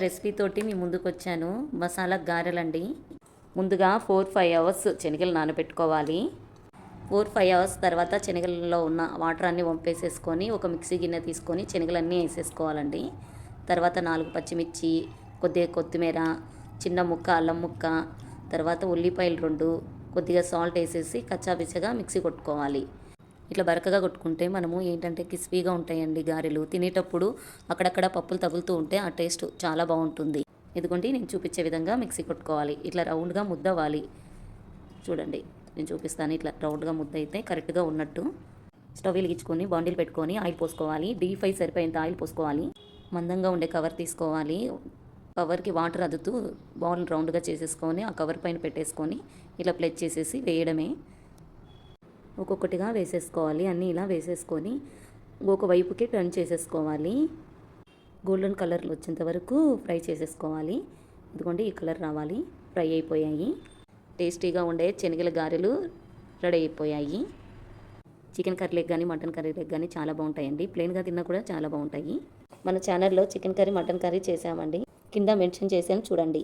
Recipe తోటి మీ ముందుకు వచ్చాను. మసాలా గారెలండి. ముందుగా 4-5 అవర్స్ శనగలు నానబెట్టుకోవాలి. 4-5 అవర్స్ తర్వాత శనగలలో ఉన్న వాటర్ అన్నీ వంపేసేసుకొని ఒక మిక్సీ గిన్నె తీసుకొని శనగలన్నీ వేసేసుకోవాలండి. తర్వాత 4 పచ్చిమిర్చి, కొద్దిగా కొత్తిమీర, చిన్న ముక్క అల్లం ముక్క, తర్వాత ఉల్లిపాయలు 2, కొద్దిగా సాల్ట్ వేసేసి కచ్చాపిచ్చగా మిక్సీ కొట్టుకోవాలి. ఇట్లా బరకగా కొట్టుకుంటే మనము ఏంటంటే క్రిస్పీగా ఉంటాయండి గారెలు. తినేటప్పుడు అక్కడక్కడ పప్పులు తగులుతూ ఉంటే ఆ టేస్ట్ చాలా బాగుంటుంది. ఎందుకంటే నేను చూపించే విధంగా మిక్సీ కొట్టుకోవాలి. ఇట్లా రౌండ్గా ముద్ద అవ్వాలి. చూడండి నేను చూపిస్తాను. ఇట్లా రౌండ్గా ముద్ద అయితే కరెక్ట్గా ఉన్నట్టు. స్టవ్ వెలిగించుకొని బాండిల్ పెట్టుకొని ఆయిల్ పోసుకోవాలి. డీప్ ఫ్రై సరిపోయేంత ఆయిల్ పోసుకోవాలి. మందంగా ఉండే కవర్ తీసుకోవాలి. కవర్కి వాటర్ అద్దుతూ బాల్ రౌండ్గా చేసేసుకొని ఆ కవర్ పైన పెట్టేసుకొని ఇలా ప్లేట్ చేసేసి వేయడమే. ఒక్కొక్కటిగా వేసేసుకోవాలి. అన్నీ ఇలా వేసేసుకొని ఒక వైపుకి టర్న్ చేసేసుకోవాలి. గోల్డెన్ కలర్ వచ్చేంత వరకు ఫ్రై చేసేసుకోవాలి. ఇదిగోండి ఈ కలర్ రావాలి. ఫ్రై అయిపోయాయి. టేస్టీగా ఉండే శనగల గారెలు రెడీ అయిపోయాయి. చికెన్ కర్రీలకు కానీ మటన్ కర్రీలకు కానీ చాలా బాగుంటాయండి. ప్లెయిన్గా తిన్నా కూడా చాలా బాగుంటాయి. మన ఛానల్లో చికెన్ కర్రీ, మటన్ కర్రీ చేసామండి. కింద మెన్షన్ చేశాను చూడండి.